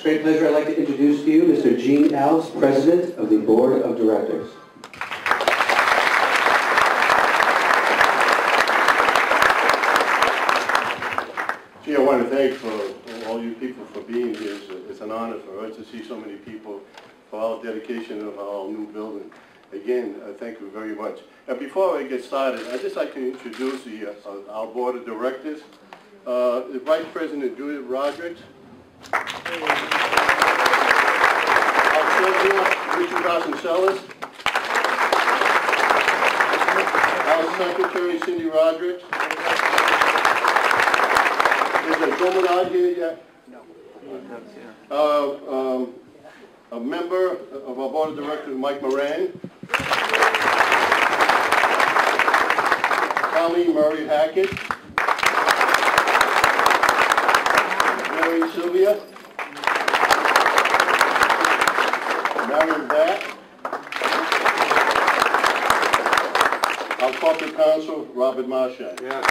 great pleasure. I'd like to introduce to you Mr. Gene Alves, President of the Board of Directors. Gee, I want to thank for all you people for being here. It's an honor for us to see so many people for our dedication of our new building. Again, thank you very much. And before I get started, I'd just like to introduce our Board of Directors. The Vice President Judith Rodriguez, our Treasurer Richard Vasconcelos, our Secretary Cindy Rodriguez. Is there a gentleman out here yet? No. A member of our Board of Directors, Mike Moran. Tommy Murray Hackett. Mary Sylvia. Marion Batt. Our corporate counsel, Robert Marchand. Yeah.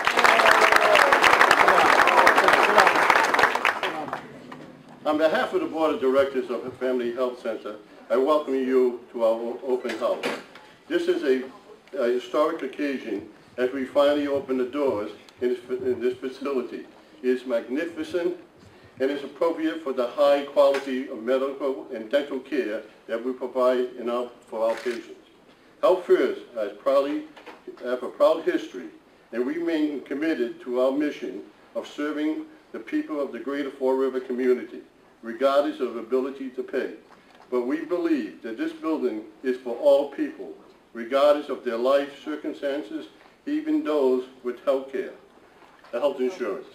On behalf of the Board of Directors of the Family Health Center, I welcome you to our open house. This is a historic occasion as we finally open the doors in this facility. It is magnificent and is appropriate for the high quality of medical and dental care that we provide for our patients. HealthFirst have a proud history and remain committed to our mission of serving the people of the greater Fall River community, regardless of ability to pay. But we believe that this building is for all people, regardless of their life circumstances, even those with health insurance.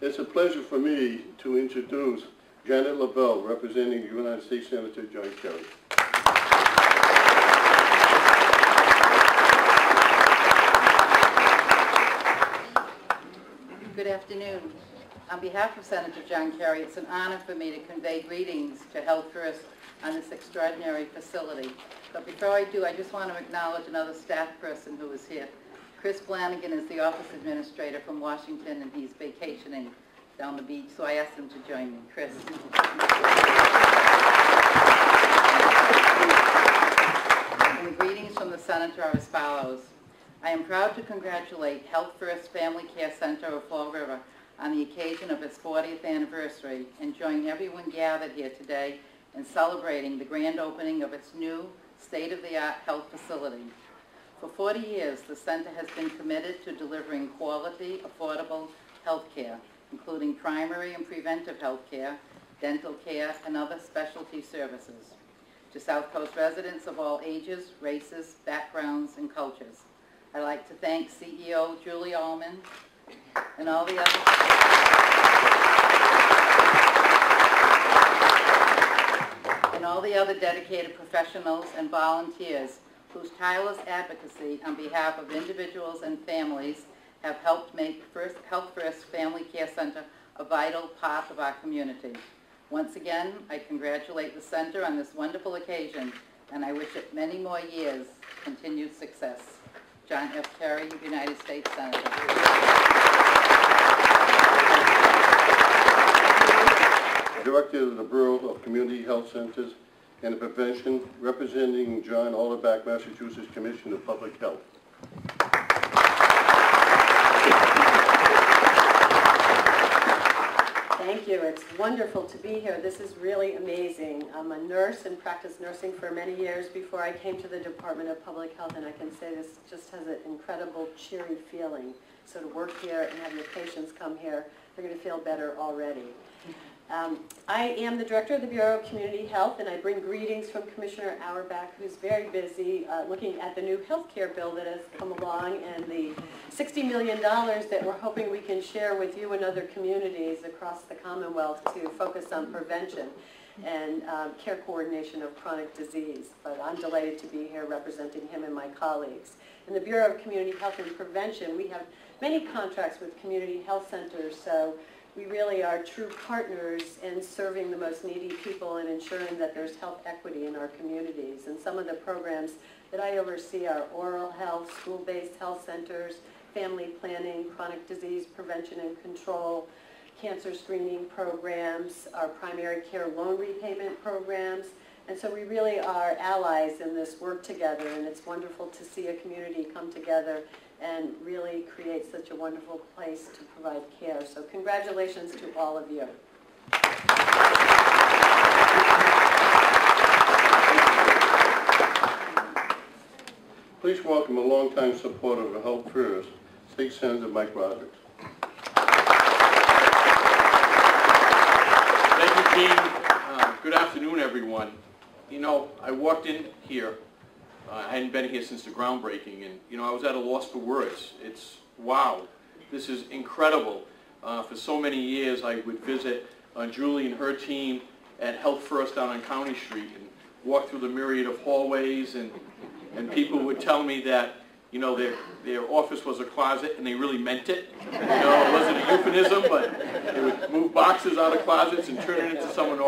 It's a pleasure for me to introduce Janet LaBelle, representing the United States Senator John Kerry. Good afternoon. On behalf of Senator John Kerry, it's an honor for me to convey greetings to HealthFirst on this extraordinary facility. But before I do, I just want to acknowledge another staff person who is here. Chris Flanagan is the office administrator from Washington, and he's vacationing down the beach, so I asked him to join me. Chris. And the greetings from the Senator are as follows. I am proud to congratulate HealthFirst Family Care Center of Fall River on the occasion of its 40th anniversary and join everyone gathered here today in celebrating the grand opening of its new state-of-the-art health facility. For 40 years, the center has been committed to delivering quality, affordable health care, including primary and preventive health care, dental care, and other specialty services to South Coast residents of all ages, races, backgrounds, and cultures. I'd like to thank CEO Julie Allman and all the other dedicated professionals and volunteers whose tireless advocacy on behalf of individuals and families have helped make HealthFirst Family Care Center a vital part of our community. Once again, I congratulate the center on this wonderful occasion, and I wish it many more years continued success. John F. Kerry, United States Senator. Director of the Bureau of Community Health Centers and Prevention, representing John Allerbach, Massachusetts Commission of Public Health. Thank you. It's wonderful to be here. This is really amazing. I'm a nurse and practiced nursing for many years before I came to the Department of Public Health, and I can say this just has an incredible cheery feeling. So to work here and have your patients come here, they're going to feel better already. I am the Director of the Bureau of Community Health, and I bring greetings from Commissioner Auerbach, who's very busy looking at the new health care bill that has come along and the $60 million that we're hoping we can share with you and other communities across the Commonwealth to focus on prevention and care coordination of chronic disease. But I'm delighted to be here representing him and my colleagues. In the Bureau of Community Health and Prevention, we have many contracts with community health centers, so we really are true partners in serving the most needy people and ensuring that there's health equity in our communities. And some of the programs that I oversee are oral health, school-based health centers, family planning, chronic disease prevention and control, cancer screening programs, our primary care loan repayment programs. And so we really are allies in this work together, and it's wonderful to see a community come together and really create such a wonderful place to provide care. So congratulations to all of you. Please welcome a longtime supporter of HealthFirst, State Senator Mike Rogers. Thank you, Gene. Good afternoon, everyone. You know, I walked in here, I hadn't been here since the groundbreaking, and you know, I was at a loss for words. It's, wow, this is incredible. For so many years, I would visit Julie and her team at HealthFirst down on County Street and walk through the myriad of hallways, and people would tell me that, you know, their office was a closet, and they really meant it. You know, it wasn't a euphemism, but they would move boxes out of closets and turn it into someone's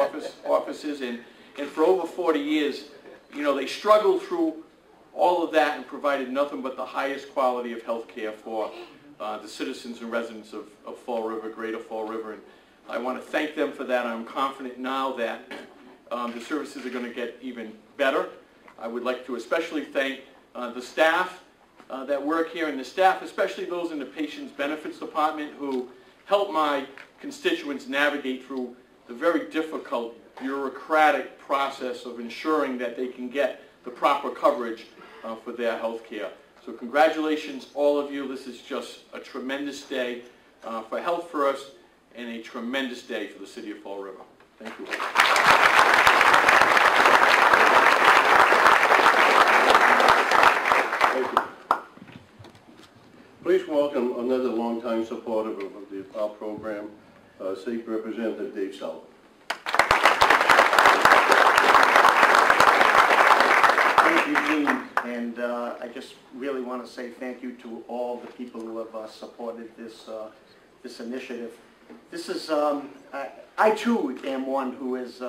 offices. And for over 40 years, you know, they struggled through all of that and provided nothing but the highest quality of health care for the citizens and residents of Fall River, Greater Fall River. And I want to thank them for that. I'm confident now that the services are going to get even better. I would like to especially thank the staff that work here, and the staff, especially those in the Patients Benefits Department, who help my constituents navigate through the very difficult bureaucratic process of ensuring that they can get the proper coverage for their health care. So congratulations, all of you. This is just a tremendous day for HealthFirst and a tremendous day for the city of Fall River. Thank you. Thank you. Please welcome another longtime supporter of our program, State Representative Dave Sullivan. Thank you, Gene, and I just really want to say thank you to all the people who have supported this initiative. This is, I too am one who has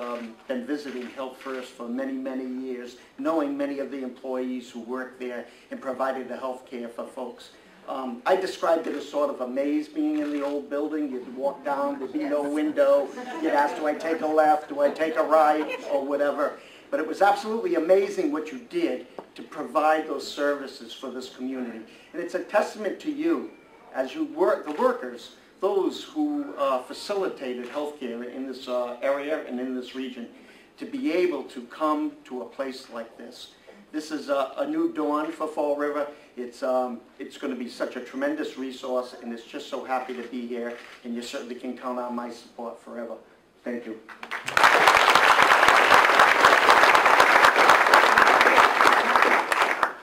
been visiting HealthFirst for many, many years, knowing many of the employees who work there and provided the health care for folks. I described it as sort of a maze being in the old building. You'd walk down, there'd be no window. You'd ask, do I take a left, do I take a right, or whatever. But it was absolutely amazing what you did to provide those services for this community. And it's a testament to you, as you work, the workers, those who facilitated healthcare in this area and in this region, to be able to come to a place like this. This is a new dawn for Fall River. It's going to be such a tremendous resource, and it's just so happy to be here, and you certainly can count on my support forever. Thank you.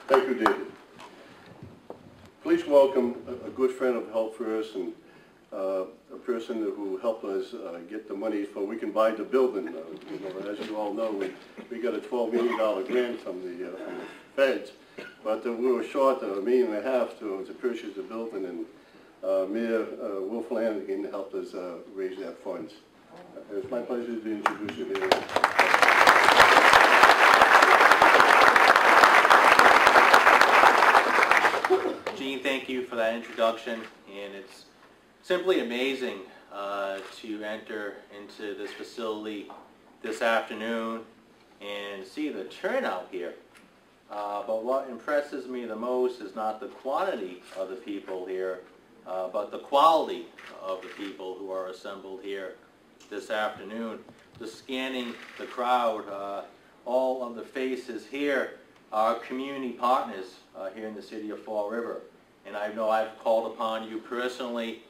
Thank you, David. Please welcome a good friend of HealthFirst and a person who helped us get the money so we can buy the building. You know, as you all know, we got a $12 million grant from the feds, but we were short $1.5 million to purchase the building, and Mayor Will Flanagan helped us raise that funds. It's my pleasure to introduce you, Mayor. Gene, thank you for that introduction, and it's simply amazing to enter into this facility this afternoon and see the turnout here. But what impresses me the most is not the quantity of the people here, but the quality of the people who are assembled here this afternoon. Just scanning the crowd, all of the faces here are community partners here in the city of Fall River. And I know I've called upon you personally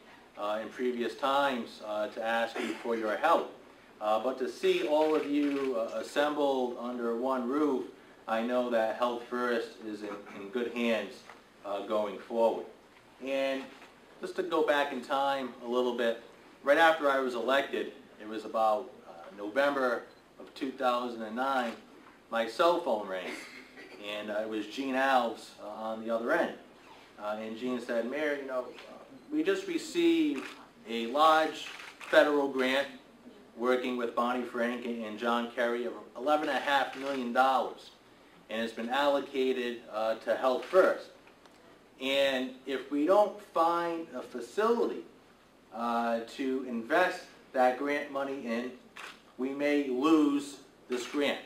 in previous times to ask you for your help. But to see all of you assembled under one roof, I know that HealthFirst is in good hands going forward. And just to go back in time a little bit, right after I was elected, it was about November of 2009, my cell phone rang. And it was Gene Alves on the other end. And Gene said, Mayor, you know, we just received a large federal grant working with Bonnie Frank and John Kerry of $11.5 million. And it's been allocated to HealthFirst. And if we don't find a facility to invest that grant money in, we may lose this grant.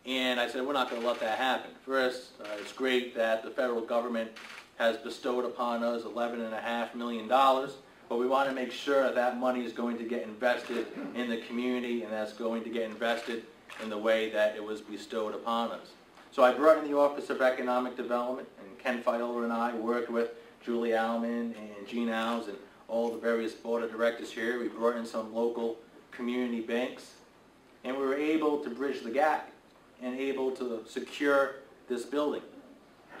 And I said, we're not going to let that happen. First, it's great that the federal government has bestowed upon us $11.5 million, but we want to make sure that that money is going to get invested in the community, and that's going to get invested in the way that it was bestowed upon us. So I brought in the Office of Economic Development, and Ken Fiola and I worked with Julie Allman and Gene Alves and all the various board of directors here. We brought in some local community banks, and we were able to bridge the gap and able to secure this building.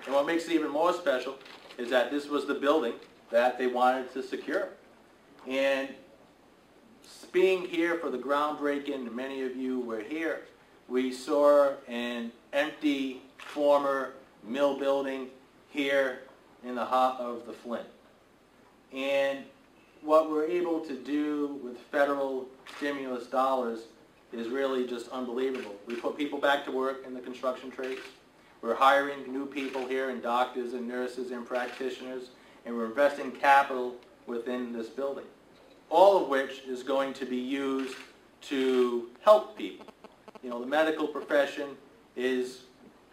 And what makes it even more special is that this was the building that they wanted to secure. And being here for the groundbreaking, many of you were here, we saw an empty former mill building here in the heart of the Flint. And what we're able to do with federal stimulus dollars is really just unbelievable. We put people back to work in the construction trades. We're hiring new people here, and doctors and nurses and practitioners, and we're investing capital within this building, all of which is going to be used to help people. You know, the medical profession is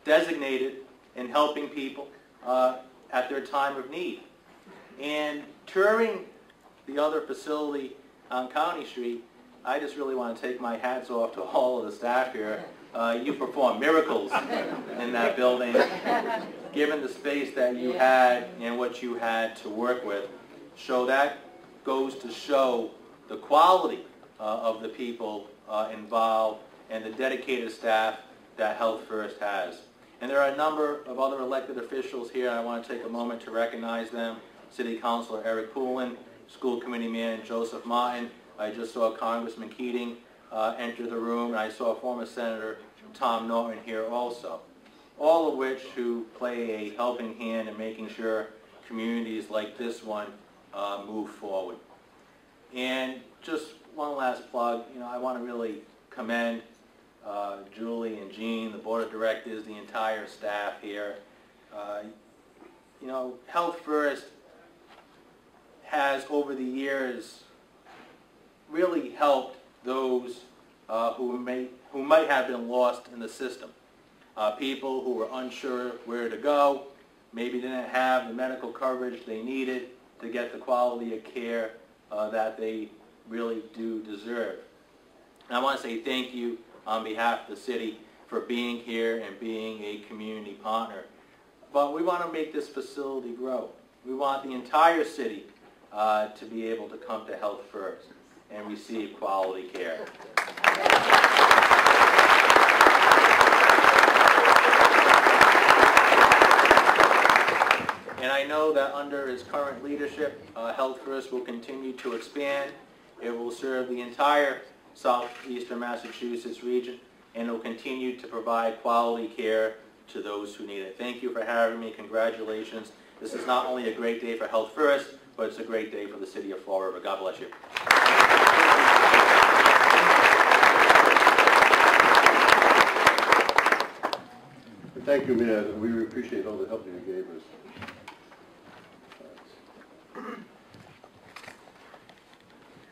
designated in helping people at their time of need. And touring the other facility on County Street, I just really want to take my hats off to all of the staff here. You performed miracles in that building, given the space that you had and what you had to work with. So that goes to show the quality of the people involved and the dedicated staff that HealthFirst has. And there are a number of other elected officials here. I want to take a moment to recognize them. City Councilor Eric Poulin, School Committee Man Joseph Martin. I just saw Congressman Keating enter the room, and I saw former Senator Tom Norton here also. All of which who play a helping hand in making sure communities like this one move forward. And just one last plug, you know, I want to really commend Julie and Gene, the board of directors, the entire staff here. You know, HealthFirst has over the years really helped those who might have been lost in the system. People who were unsure where to go, maybe didn't have the medical coverage they needed to get the quality of care that they really do deserve. And I want to say thank you on behalf of the city for being here and being a community partner. But we want to make this facility grow. We want the entire city to be able to come to HealthFirst and receive quality care. And I know that under its current leadership, HealthFirst will continue to expand. It will serve the entire southeastern Massachusetts region, and it will continue to provide quality care to those who need it. Thank you for having me. Congratulations. This is not only a great day for HealthFirst, but it's a great day for the city of Fall River. God bless you. Thank you, Mayor. We appreciate all the help you gave us.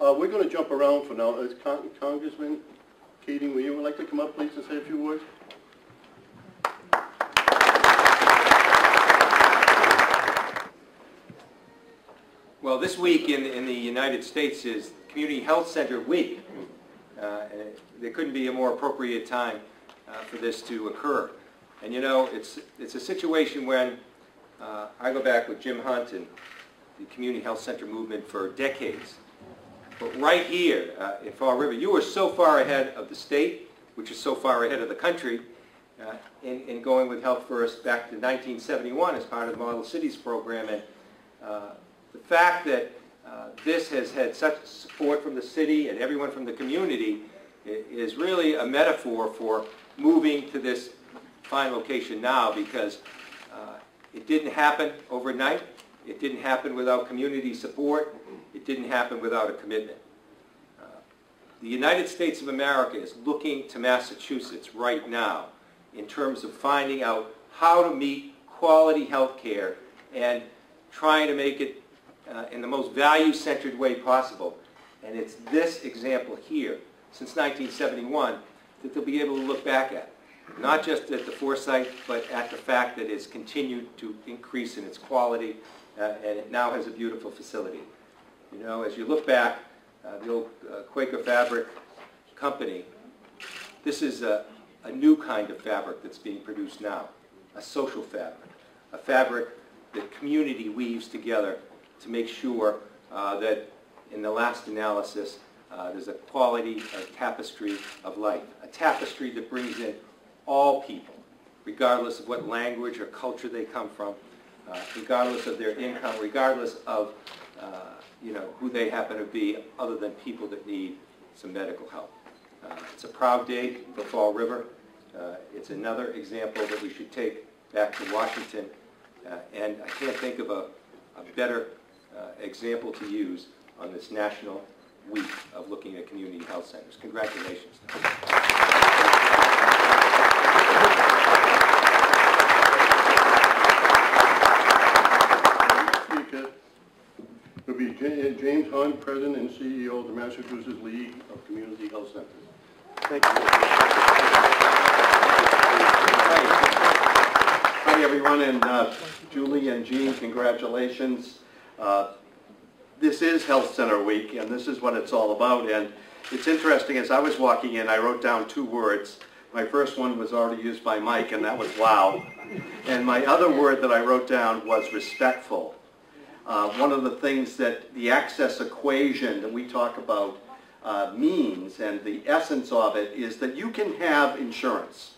We're going to jump around for now. Congressman Keating, would you like to come up, please, and say a few words? Well, this week in the United States is Community Health Center Week. There couldn't be a more appropriate time for this to occur. And you know, it's a situation when I go back with Jim Hunt and the Community Health Center movement for decades. But right here in Fall River, you were so far ahead of the state, which is so far ahead of the country, in going with HealthFirst back to 1971 as part of the Model Cities program. And the fact that this has had such support from the city and everyone from the community is really a metaphor for moving to this fine location now, because it didn't happen overnight. It didn't happen without community support. It didn't happen without a commitment. The United States of America is looking to Massachusetts right now in terms of finding out how to meet quality health care and trying to make it in the most value-centered way possible. And it's this example here, since 1971, that they'll be able to look back at. Not just at the foresight, but at the fact that it's continued to increase in its quality, and it now has a beautiful facility. You know, as you look back, the old Quaker Fabric Company, this is a new kind of fabric that's being produced now, a social fabric, a fabric that community weaves together to make sure that in the last analysis there's a quality, a tapestry of life, a tapestry that brings in all people, regardless of what language or culture they come from, regardless of their income, regardless of you know, who they happen to be, other than people that need some medical help. It's a proud day for Fall River. It's another example that we should take back to Washington, and I can't think of a better example to use on this National Week of looking at community health centers. Congratulations. Speaker will be James Hunt, President and CEO of the Massachusetts League of Community Health Centers. Thank you. Hi everyone, and Julie and Jean, congratulations. This is Health Center Week, and this is what it's all about. And it's interesting, as I was walking in, I wrote down 2 words. My first one was already used by Mike, and that was wow. And my other word that I wrote down was respectful. One of the things that the access equation that we talk about means, and the essence of it, is that you can have insurance.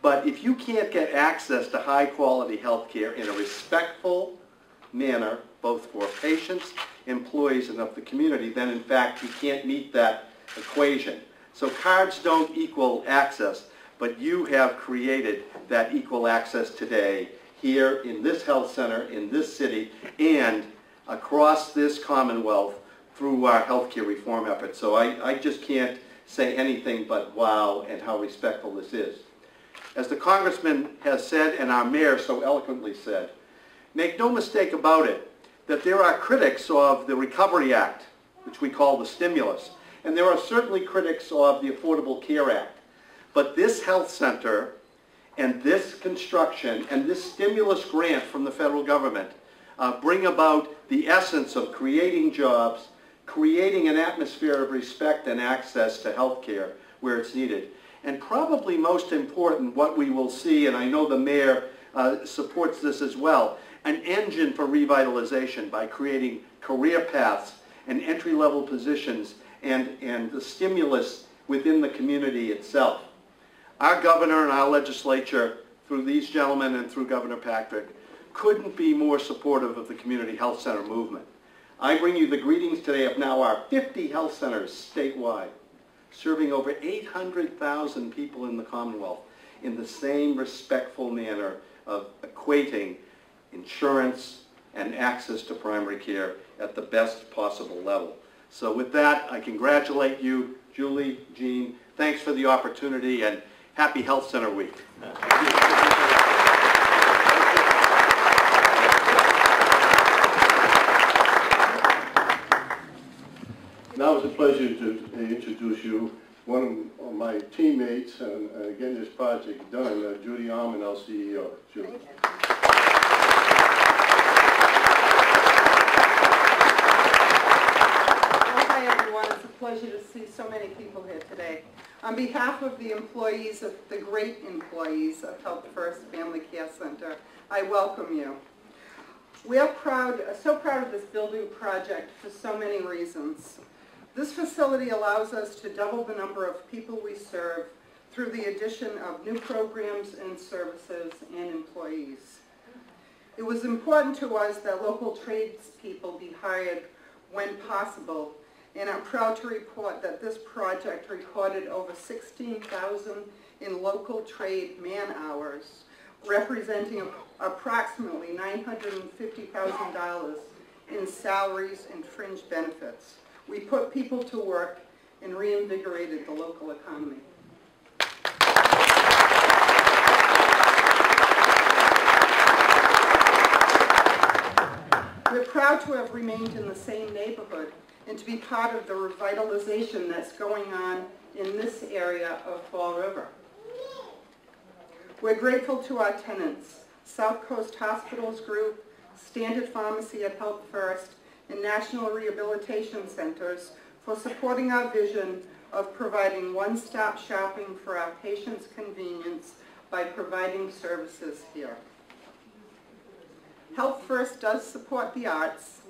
But if you can't get access to high quality health care in a respectful manner, both for patients, employees, and of the community, then in fact you can't meet that equation. So cards don't equal access, but you have created that equal access today here in this health center, in this city, and across this Commonwealth through our healthcare reform efforts. So I just can't say anything but wow and how respectful this is. As the Congressman has said, and our Mayor so eloquently said, make no mistake about it, that there are critics of the Recovery Act, which we call the stimulus, and there are certainly critics of the Affordable Care Act. But this health center and this construction and this stimulus grant from the federal government bring about the essence of creating jobs, creating an atmosphere of respect and access to health care where it's needed. And probably most important, what we will see, and I know the Mayor supports this as well, an engine for revitalization by creating career paths and entry-level positions and the stimulus within the community itself. Our governor and our legislature, through these gentlemen and through Governor Patrick, couldn't be more supportive of the community health center movement. I bring you the greetings today of now our 50 health centers statewide, serving over 800,000 people in the Commonwealth in the same respectful manner of equating insurance and access to primary care at the best possible level. So with that, I congratulate you, Julie, Jean. Thanks for the opportunity, and happy Health Center Week. Now it's a pleasure to introduce you, one of my teammates, and again this project done, Judy Almond, our CEO. Judy. It's a pleasure to see so many people here today. On behalf of the employees, of the great employees of HealthFirst Family Care Center, I welcome you. We are so proud of this building project for so many reasons. This facility allows us to double the number of people we serve through the addition of new programs and services and employees. It was important to us that local tradespeople be hired when possible, and I'm proud to report that this project recorded over 16,000 in local trade man-hours, representing approximately $950,000 in salaries and fringe benefits. We put people to work and reinvigorated the local economy. We're proud to have remained in the same neighborhood and to be part of the revitalization that's going on in this area of Fall River. We're grateful to our tenants, South Coast Hospitals Group, Standard Pharmacy at HealthFirst, and National Rehabilitation Centers for supporting our vision of providing one-stop shopping for our patients' convenience by providing services here. HealthFirst does support the arts,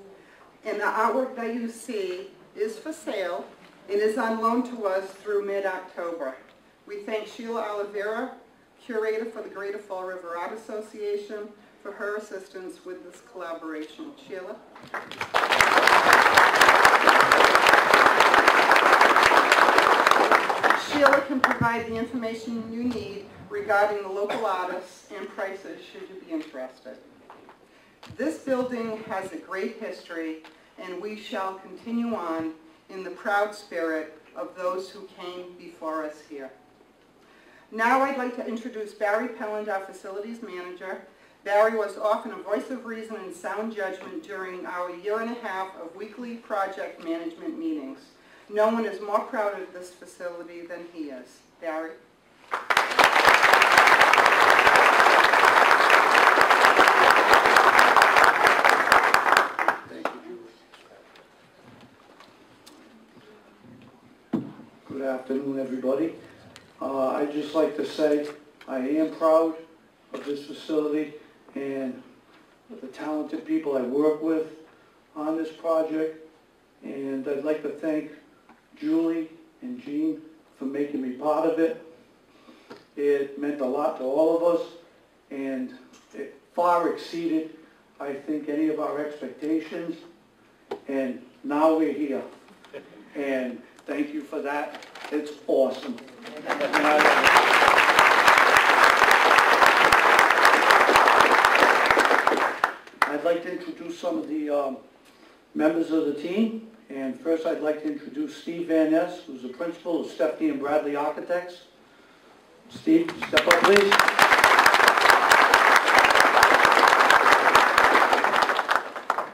and the artwork that you see is for sale and is on loan to us through mid-October. We thank Sheila Oliveira, curator for the Greater Fall River Art Association, for her assistance with this collaboration. Sheila? Sheila can provide the information you need regarding the local artists and prices should you be interested. This building has a great history, and we shall continue on in the proud spirit of those who came before us here. Now I'd like to introduce Barry Pelland, our facilities manager. Barry was often a voice of reason and sound judgment during our 1.5 years of weekly project management meetings. No one is more proud of this facility than he is. Barry? Good afternoon, everybody. I'd just like to say I am proud of this facility and the talented people I work with on this project. And I'd like to thank Julie and Jean for making me part of it. It meant a lot to all of us, and it far exceeded, I think, any of our expectations. And now we're here. And thank you for that. It's awesome. I'd like to introduce some of the members of the team. And first I'd like to introduce Steve Van Ness, who's the principal of Stephanie and Bradley Architects. Steve, step up, please.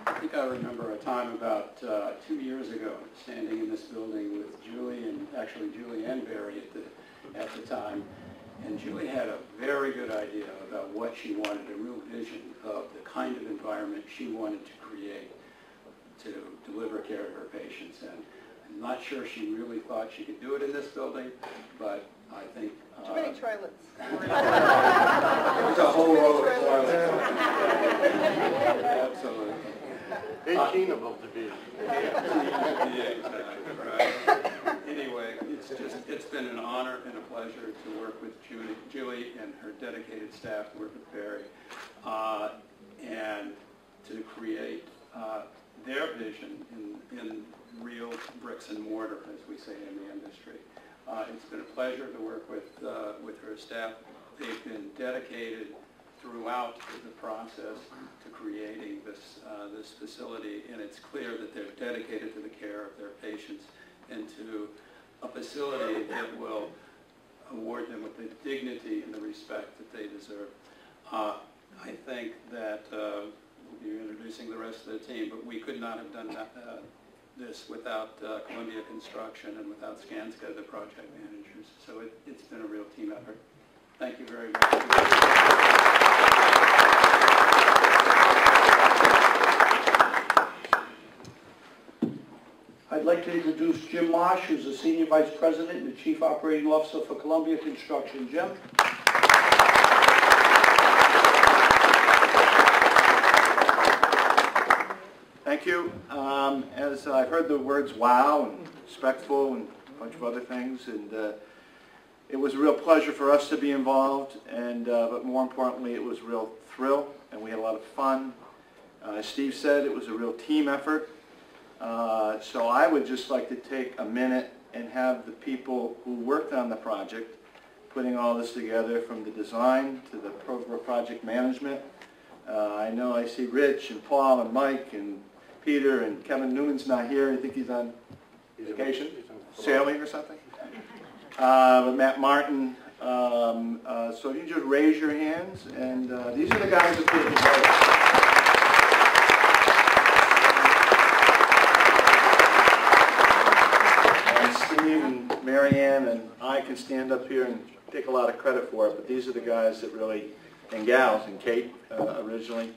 I think I remember a time about 2 years ago, standing in this building with Julie, and actually Julie and Barry at the time. And Julie had a very good idea about what she wanted, a real vision of the kind of environment she wanted to create to deliver care to her patients. And I'm not sure she really thought she could do it in this building, but I think... Too many toilets. There's a whole row of toilets. Absolutely. 18 of them to be. Yeah, exactly, right. Anyway, it's been an honor and a pleasure to work with Julie and her dedicated staff, to work with Barry, and to create their vision in real bricks and mortar, as we say in the industry. It's been a pleasure to work with her staff. They've been dedicated throughout the process to creating this facility, and it's clear that they're dedicated to the care of their patients and to a facility that will award them with the dignity and the respect that they deserve. I think that we'll be introducing the rest of the team, but we could not have done this without Columbia Construction and without Skanska, the project managers. So it's been a real team effort. Thank you very much. I'd like to introduce Jim Marsh, who's the Senior Vice President and the Chief Operating Officer for Columbia Construction. Jim? Thank you. As I've heard the words wow and respectful and a bunch of other things, and it was a real pleasure for us to be involved, and but more importantly, it was a real thrill, and we had a lot of fun. As Steve said, it was a real team effort. So I would just like to take a minute and have the people who worked on the project, putting all this together from the design to the project management. I know I see Rich and Paul and Mike and Peter, and Kevin Newman's not here. I think he's on vacation, sailing or something. But Matt Martin. So you just raise your hands, and these are the guys that put it together. Brian and I can stand up here and take a lot of credit for it, but these are the guys that really, and gals, and Kate originally,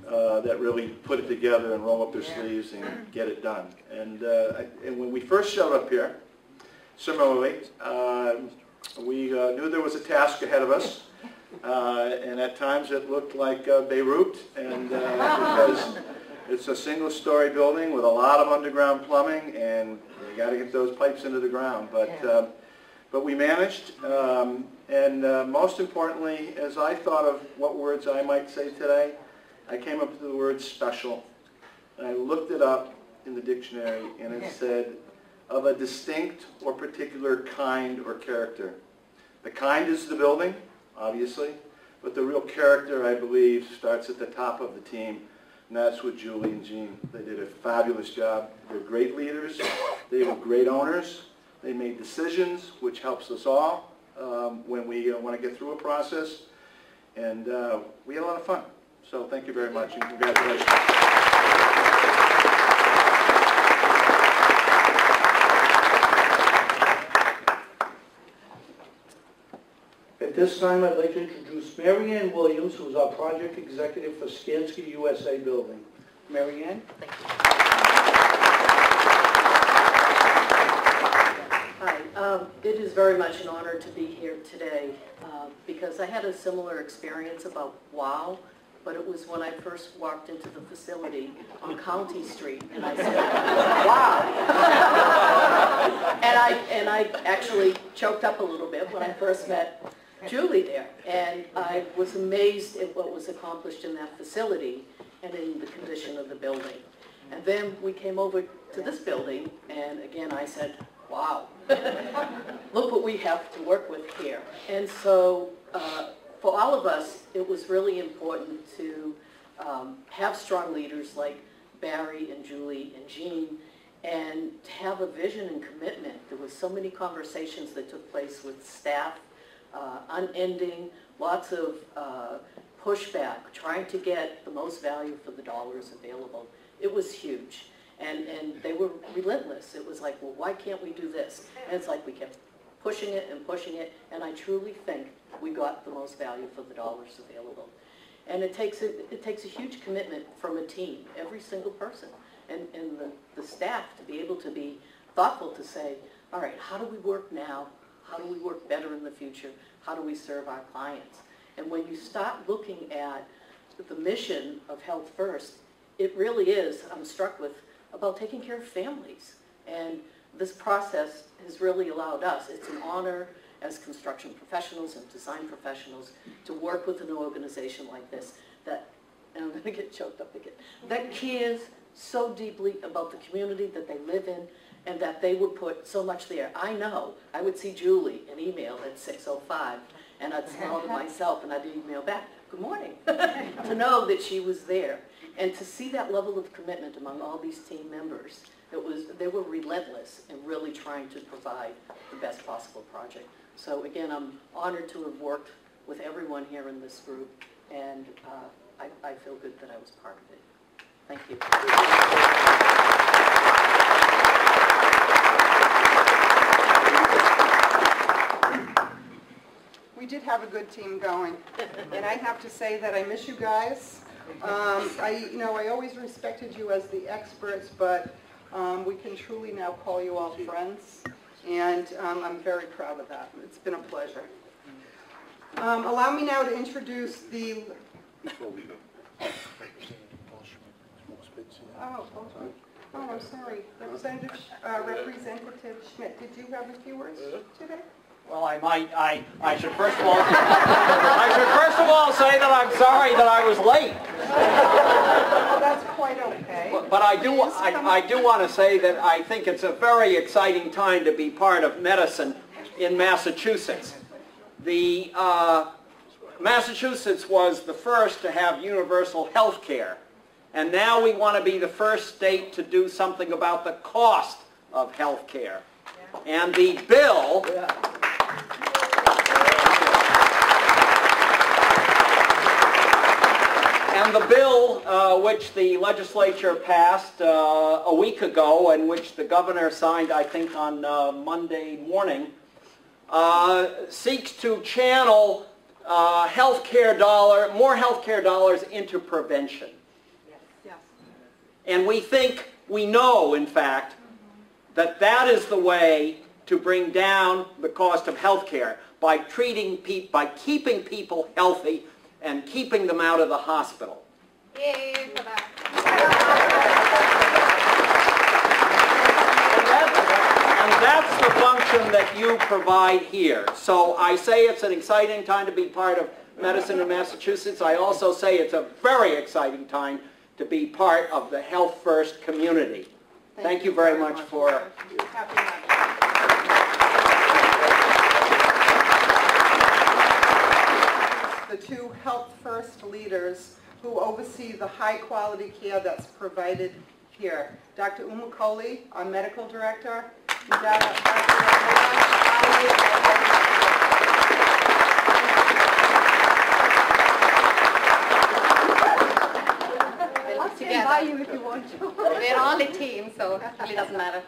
that really put it together and roll up their sleeves and get it done. And when we first showed up here, similarly, we knew there was a task ahead of us, and at times it looked like Beirut, and because it's a single-story building with a lot of underground plumbing, and you got to get those pipes into the ground. But we managed, and most importantly, as I thought of what words I might say today, I came up with the word special. And I looked it up in the dictionary, and it said, of a distinct or particular kind or character. The kind is the building, obviously, but the real character, I believe, starts at the top of the team, and that's with Julie and Jean. They did a fabulous job. They're great leaders. They were great owners. They made decisions, which helps us all when we want to get through a process, and we had a lot of fun. So thank you very much, and congratulations. At this time, I'd like to introduce Mary Ann Williams, who is our project executive for Skansky USA Building. Mary Ann? Thank you. Hi. It is very much an honor to be here today because I had a similar experience about wow, but it was when I first walked into the facility on County Street, and I said, wow. and I actually choked up a little bit when I first met Julie there, and I was amazed at what was accomplished in that facility and in the condition of the building. And then we came over to this building, and again I said, wow, look what we have to work with here. And so for all of us, it was really important to have strong leaders like Barry and Julie and Jean, and to have a vision and commitment. There was so many conversations that took place with staff, unending, lots of pushback, trying to get the most value for the dollars available. It was huge, and they were relentless. It was like, well, why can't we do this? And it's like we kept pushing it, and I truly think we got the most value for the dollars available. And it takes a huge commitment from a team, every single person, and the staff to be able to be thoughtful to say, all right, how do we work now? How do we work better in the future? How do we serve our clients? And when you start looking at the mission of Health First, it really is, I'm struck with, about taking care of families. And this process has really allowed us, it's an honor as construction professionals and design professionals to work with an organization like this that, and I'm going to get choked up again, that cares so deeply about the community that they live in, and that they would put so much there. I know, I would see Julie an email at 6:05, and I'd smile to myself, and I'd email back, good morning, to know that she was there. And to see that level of commitment among all these team members, they were relentless in really trying to provide the best possible project. So again, I'm honored to have worked with everyone here in this group, and I feel good that I was part of it. Thank you. We did have a good team going, and I have to say that I miss you guys. I always respected you as the experts, but we can truly now call you all friends, and I'm very proud of that. It's been a pleasure. Allow me now to introduce the... Oh, I'm sorry. Representative Schmidt, did you have a few words today? Well, I should first of all, say that I'm sorry that I was late. Well, that's quite okay. But I do want to say that I think it's a very exciting time to be part of medicine in Massachusetts. Massachusetts was the first to have universal health care, and now we want to be the first state to do something about the cost of health care. And the bill which the legislature passed a week ago and which the governor signed, I think, on Monday morning, seeks to channel more healthcare dollars into prevention. Yes. And we know, in fact, that that is the way to bring down the cost of healthcare by keeping people healthy and keeping them out of the hospital. Yay for that. And that's the function that you provide here. So I say it's an exciting time to be part of medicine in Massachusetts. I also say it's a very exciting time to be part of the HealthFirst community. Thank you very much for... The two HealthFirst leaders who oversee the high-quality care that's provided here. Dr. Uma Kohli, our medical director, and I'll stand by you if you want to. We're all a team, so it really doesn't matter.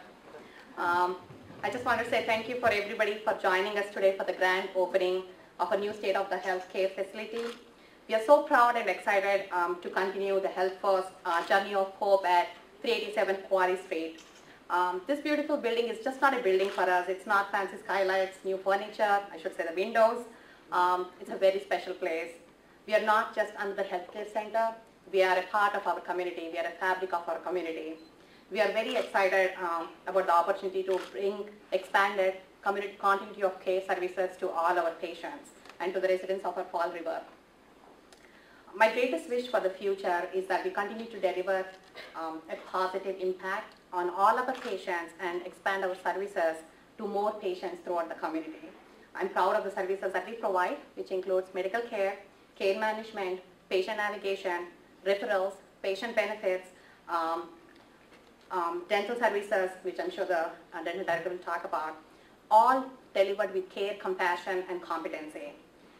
I just want to say thank you for everybody for joining us today for the grand opening of a new state-of-the-health care facility. We are so proud and excited to continue the HealthFirst journey of hope at 387 Quarry Street. This beautiful building is just not a building for us. It's not fancy skylights, new furniture, I should say the windows. It's a very special place. We are not just another healthcare center. We are a part of our community. We are a fabric of our community. We are very excited about the opportunity to bring expanded community continuity of care services to all our patients and to the residents of our Fall River. My greatest wish for the future is that we continue to deliver a positive impact on all of our patients and expand our services to more patients throughout the community. I'm proud of the services that we provide, which includes medical care, care management, patient navigation, referrals, patient benefits, dental services, which I'm sure the dental director will talk about, all delivered with care, compassion, and competency.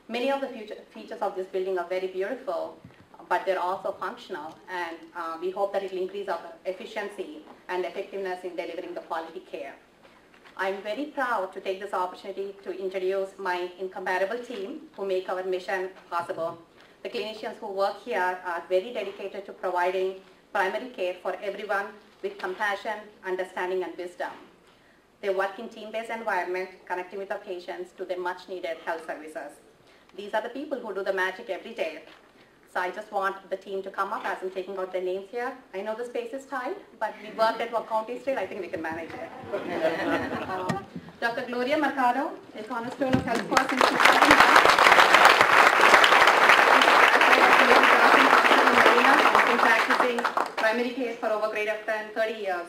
Many of the features of this building are very beautiful, but they're also functional, and we hope that it will increase our efficiency and effectiveness in delivering the quality care. I'm very proud to take this opportunity to introduce my incomparable team who make our mission possible. The clinicians who work here are very dedicated to providing primary care for everyone with compassion, understanding, and wisdom. They work in team-based environment, connecting with the patients to their much-needed health services. These are the people who do the magic every day. So I just want the team to come up as I'm taking out their names here. I know the space is tight, but we worked at County Street. I think we can manage it. Dr. Gloria Mercado, a cornerstone of HealthFirst in 2009. She's been practicing primary care for over greater than 30 years.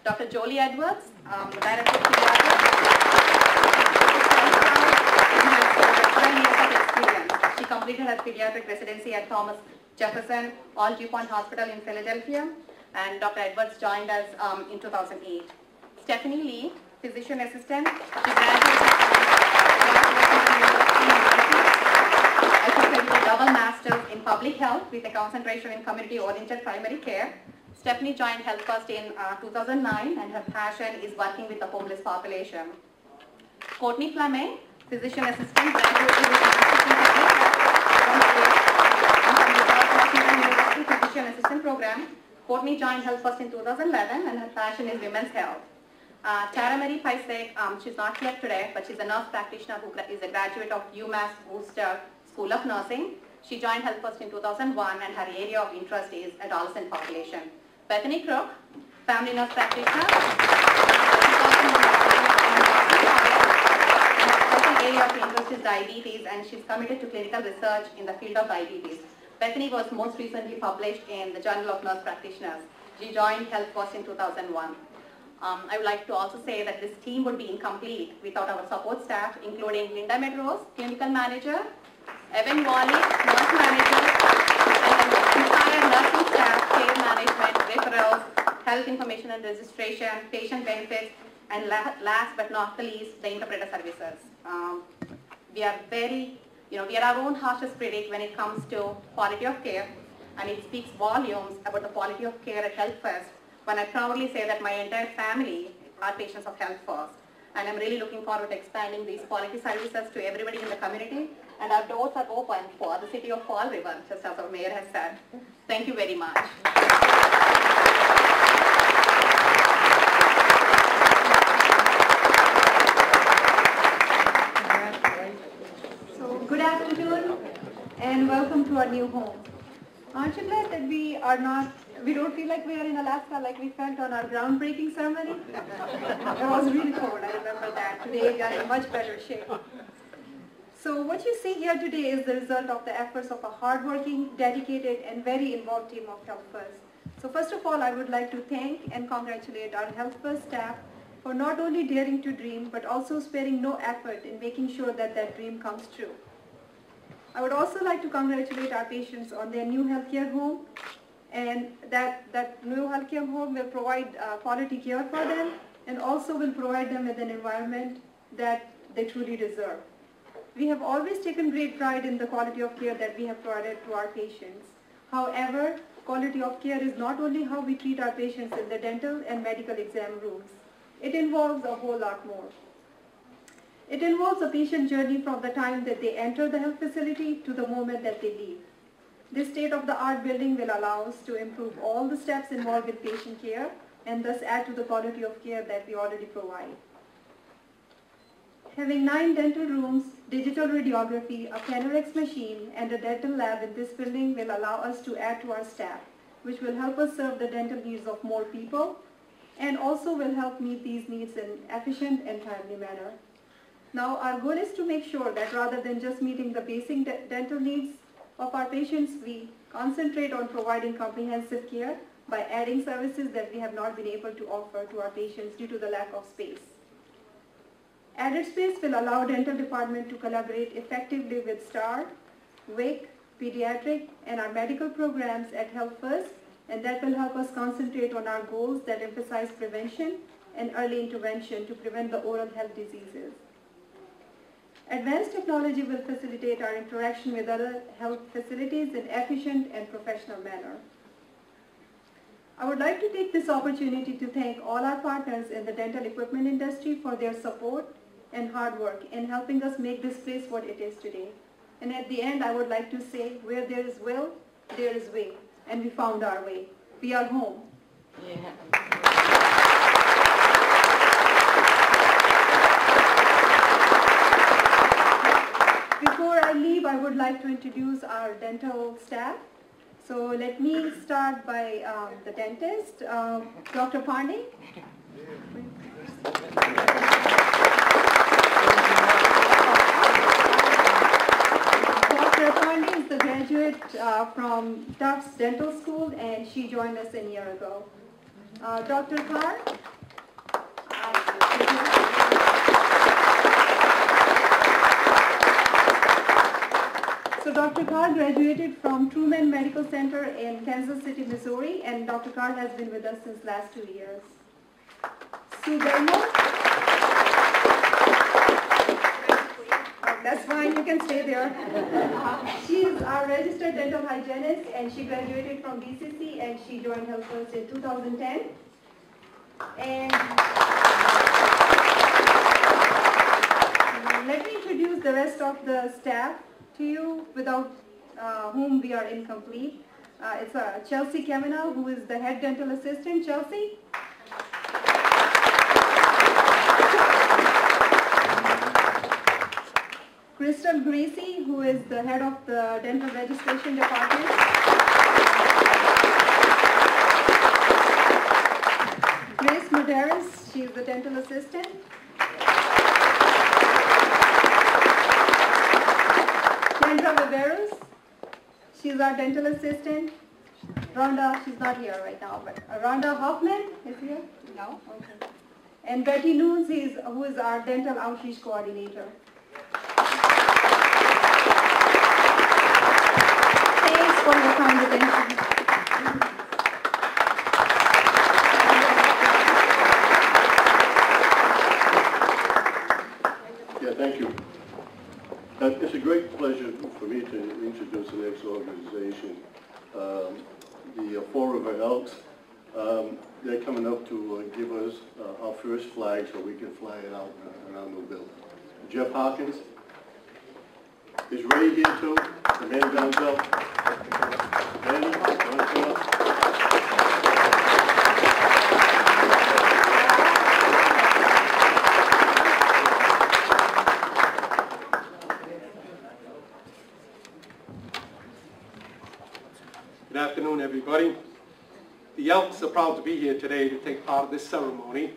Dr. Jolie Edwards, the director of pediatrics. She completed her pediatric residency at Thomas Jefferson All DuPont Hospital in Philadelphia, and Dr. Edwards joined us in 2008. Stephanie Lee, physician assistant. She graduated with a double master's in public health with a concentration in community-oriented primary care. Stephanie joined HealthFirst in 2009, and her passion is working with the homeless population. Courtney Fleming, physician assistant, graduated with physician assistant program. Courtney joined HealthFirst in 2011, and her passion is women's health. Tara Marie Paisek, she's not here today, but she's a nurse practitioner who is a graduate of UMass Worcester School of Nursing. She joined HealthFirst in 2001, and her area of interest is adolescent population. Bethany Crook, family nurse practitioner. Her area of interest is diabetes, and she's committed to clinical research in the field of diabetes. Bethany was most recently published in the Journal of Nurse Practitioners. She joined HealthFirst in 2001. I would like to also say that this team would be incomplete without our support staff, including Linda Medrose, clinical manager, Evan Wally, nurse manager, and the entire nursing staff, care management, referrals, health information and registration, patient benefits, and last but not the least, the interpreter services. We are we are our own harshest critic when it comes to quality of care, and it speaks volumes about the quality of care at HealthFirst when I proudly say that my entire family are patients of HealthFirst. and I'm really looking forward to expanding these quality services to everybody in the community. And our doors are open for the city of Fall River, just as our mayor has said. Thank you very much. So, good afternoon and welcome to our new home. Aren't you glad that we don't feel like we are in Alaska like we felt on our groundbreaking ceremony? It was really cold, I remember that. Today we are in much better shape. So what you see here today is the result of the efforts of a hardworking, dedicated and very involved team of HealthFirst. So first of all, I would like to thank and congratulate our HealthFirst staff for not only daring to dream, but also sparing no effort in making sure that that dream comes true. I would also like to congratulate our patients on their new healthcare home, and that new healthcare home will provide quality care for them and also will provide them with an environment that they truly deserve. We have always taken great pride in the quality of care that we have provided to our patients. However, quality of care is not only how we treat our patients in the dental and medical exam rooms. It involves a whole lot more. It involves a patient journey from the time that they enter the health facility to the moment that they leave. This state-of-the-art building will allow us to improve all the steps involved in patient care and thus add to the quality of care that we already provide. Having 9 dental rooms, digital radiography, a Panorex machine, and a dental lab in this building will allow us to add to our staff, which will help us serve the dental needs of more people and also will help meet these needs in an efficient and timely manner. Now, our goal is to make sure that rather than just meeting the basic dental needs of our patients, we concentrate on providing comprehensive care by adding services that we have not been able to offer to our patients due to the lack of space. Added space will allow dental department to collaborate effectively with STAR, WIC, pediatric, and our medical programs at HealthFirst, and that will help us concentrate on our goals that emphasize prevention and early intervention to prevent the oral health diseases. Advanced technology will facilitate our interaction with other health facilities in an efficient and professional manner. I would like to take this opportunity to thank all our partners in the dental equipment industry for their support and hard work in helping us make this place what it is today. And at the end, I would like to say, where there is will, there is way. And we found our way. We are home. Yeah. Before I leave, I would like to introduce our dental staff. So let me start by the dentist, Dr. Pandey. Dr. Pandey is the graduate from Tufts Dental School, and she joined us a year ago. Dr. Carr. So Dr. Carr graduated from Truman Medical Center in Kansas City, Missouri, and Dr. Carr has been with us since last 2 years. Sue Belmont. That's fine, you can stay there. She is our registered dental hygienist, and she graduated from BCC, and she joined HealthFirst in 2010. And let me introduce the rest of the staff to you, without whom we are incomplete. It's Chelsea Kavanaugh, who is the head dental assistant. Chelsea? Crystal Greasy, who is the head of the dental registration department. Grace Medeiros, she is the dental assistant. Kendra Viveros, she's our dental assistant. Rhonda, she's not here right now, but Rhonda Hoffman is here? No? Okay. And Betty Nunes, who is our dental outreach coordinator. Thanks for your kind attention. Yeah, thank you. It's a great pleasure for me to introduce the next organization, the Fall River Elks. They're coming up to give us our first flag so we can fly it out in our new building. Jeff Hawkins is Ray here too, the man down south. Manny, you want to come up? Good afternoon, everybody. The Elks are proud to be here today to take part of this ceremony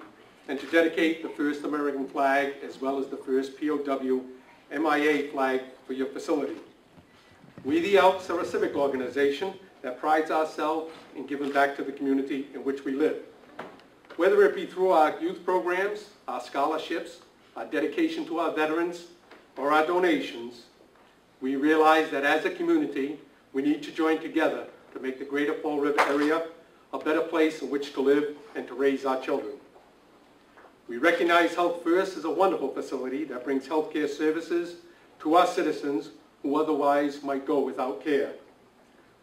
and to dedicate the first American flag as well as the first POW MIA flag for your facility. We, the Elks, are a civic organization that prides ourselves in giving back to the community in which we live. Whether it be through our youth programs, our scholarships, our dedication to our veterans, or our donations, we realize that as a community, we need to join together to make the greater Fall River area a better place in which to live and to raise our children. We recognize HealthFirst as a wonderful facility that brings healthcare services to our citizens who otherwise might go without care.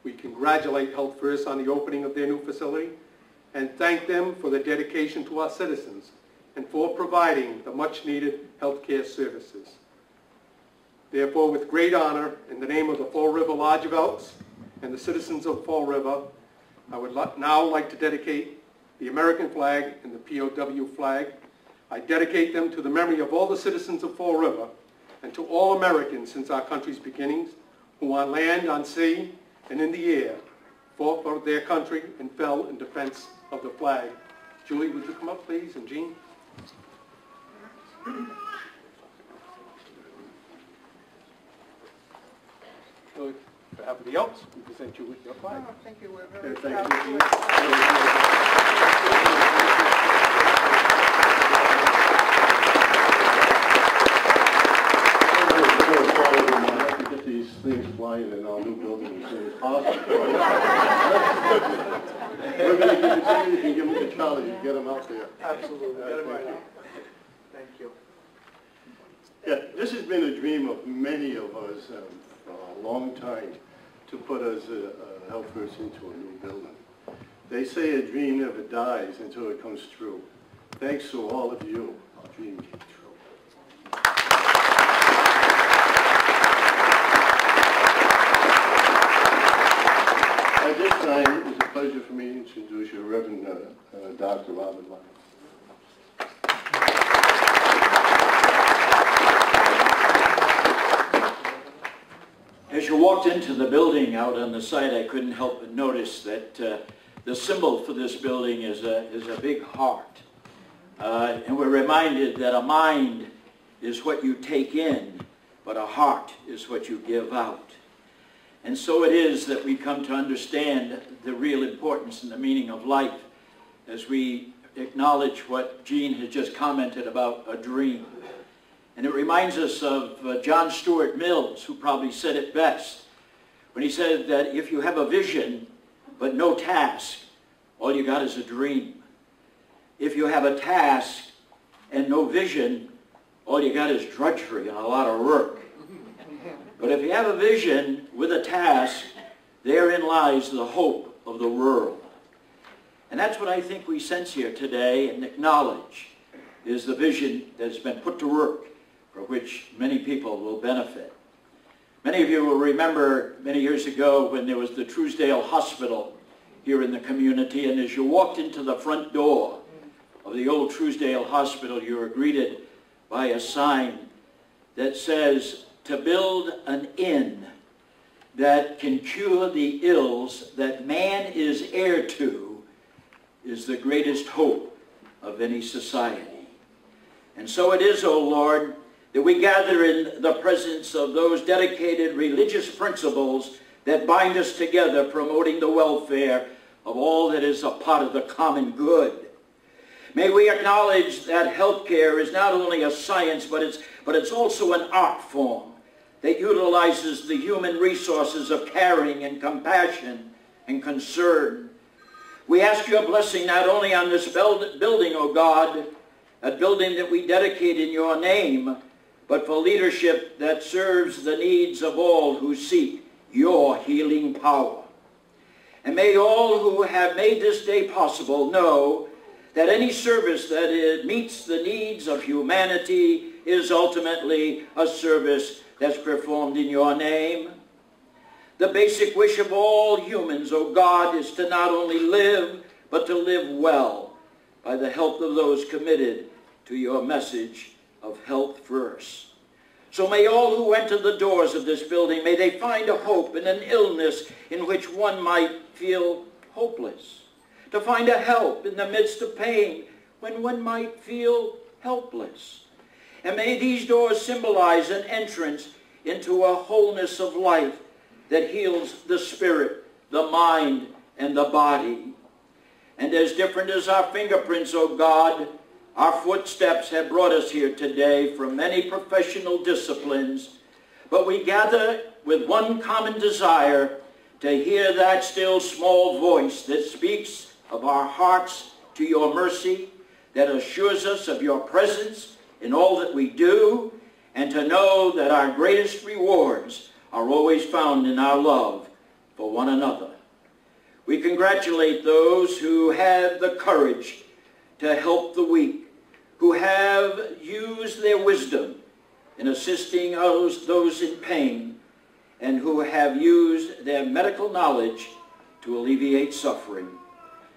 We congratulate HealthFirst on the opening of their new facility and thank them for their dedication to our citizens and for providing the much-needed healthcare services. Therefore, with great honor, in the name of the Fall River Lodge of Elks and the citizens of Fall River, I would now like to dedicate the American flag and the POW flag. I dedicate them to the memory of all the citizens of Fall River and to all Americans since our country's beginnings who on land, on sea, and in the air fought for their country and fell in defense of the flag. Julie, would you come up, please, and Jean? So, on behalf of the Elks, we present you with your flag. Oh, thank you. We're very Okay, proud thank of you. Get these things flying in our new building as soon as possible. We're going to give it to you. You can give them to Charlie. You get them out there. Absolutely. Get it right now. Thank you. Yeah, this has been a dream of many of us for a long time to put us HealthFirst into a new building. They say a dream never dies until it comes true. Thanks to all of you, our dream came true. At this time, it is a pleasure for me to introduce you, Reverend Dr. Robert Lyons. As you walked into the building out on the side, I couldn't help but notice that the symbol for this building is a big heart. And we're reminded that a mind is what you take in, but a heart is what you give out. And so it is that we come to understand the real importance and the meaning of life as we acknowledge what Jean had just commented about, a dream. And it reminds us of John Stuart Mills, who probably said it best, when he said that if you have a vision but no task, all you got is a dream. If you have a task and no vision, all you got is drudgery and a lot of work. But if you have a vision with a task, therein lies the hope of the world. And that's what I think we sense here today and acknowledge is the vision that has been put to work for which many people will benefit. Many of you will remember many years ago when there was the Truesdale Hospital here in the community, and as you walked into the front door of the old Truesdale Hospital, you were greeted by a sign that says, to build an inn that can cure the ills that man is heir to is the greatest hope of any society. And so it is, O Lord, that we gather in the presence of those dedicated religious principles that bind us together, promoting the welfare of all that is a part of the common good. May we acknowledge that healthcare is not only a science, but it's also an art form that utilizes the human resources of caring and compassion and concern. We ask your blessing not only on this building, O God, a building that we dedicate in your name, but for leadership that serves the needs of all who seek your healing power. And may all who have made this day possible know that any service that meets the needs of humanity is ultimately a service that's performed in your name. The basic wish of all humans, O God, is to not only live, but to live well by the help of those committed to your message of health first. So may all who enter the doors of this building, may they find a hope in an illness in which one might feel hopeless, to find a help in the midst of pain when one might feel helpless. And may these doors symbolize an entrance into a wholeness of life that heals the spirit, the mind, and the body. And as different as our fingerprints, O God, our footsteps have brought us here today from many professional disciplines, but we gather with one common desire to hear that still small voice that speaks of our hearts to your mercy, that assures us of your presence in all that we do, and to know that our greatest rewards are always found in our love for one another. We congratulate those who have the courage to help the weak, who have used their wisdom in assisting those in pain, and who have used their medical knowledge to alleviate suffering.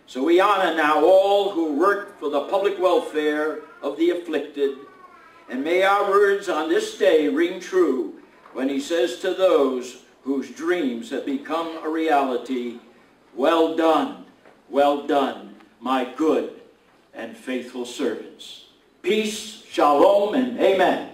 So we honor now all who work for the public welfare of the afflicted, and may our words on this day ring true when he says to those whose dreams have become a reality, well done, my good and faithful servants. Peace, shalom, and amen.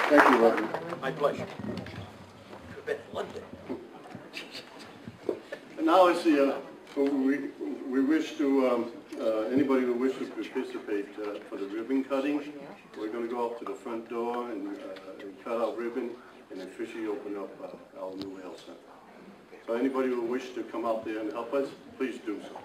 Thank you, Reverend. My pleasure. Could have been in London. And now it's we wish to, anybody who wishes to participate for the ribbon cutting, we're going to go up to the front door and cut our ribbon and officially open up our new health center. So anybody who wishes to come out there and help us, please do so.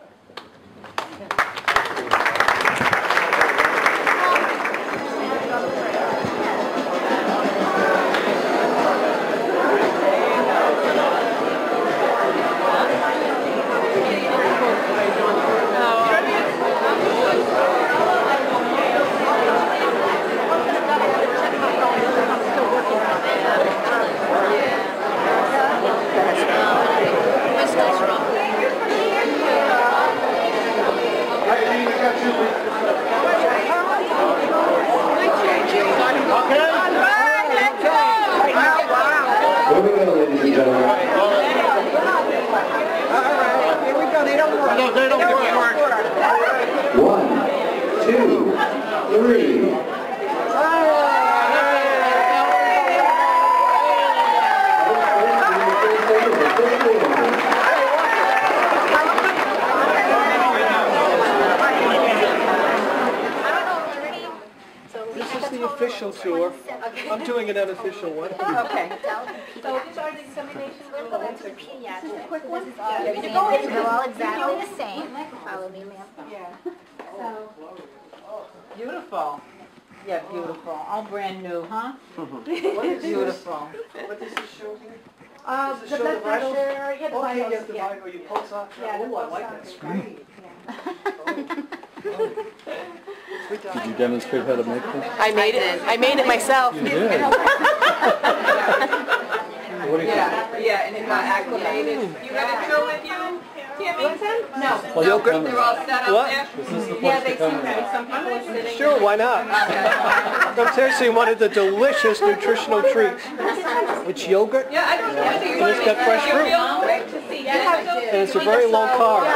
Tour. I'm doing an unofficial one. Okay. So start examination, we'll go into the pediatrics. Just a quick one. They're all exactly the same. Follow me, ma'am. Yeah. So, beautiful. Yeah, beautiful. All brand new, huh? Beautiful. What does this show here? The blood pressure, yeah, the okay, vitals. yes, the vital, you pulse ox. Yeah, oh, I like that. That's Great. Did you demonstrate how to make this? I made it. I made it myself. You did. What do you think? Yeah, and it got acclimated. You got a show with you, Tammy? No. Well, you'll come. They're all set up What? there? Is this the place Yeah, to they come seem in? to. Some people are sitting. Sure, why not? I'm tasting one of the delicious nutritional treats. It's yogurt. Yeah, I don't know whether you And want it's to got fresh make fruit. real quick to see. And it's a very low carb.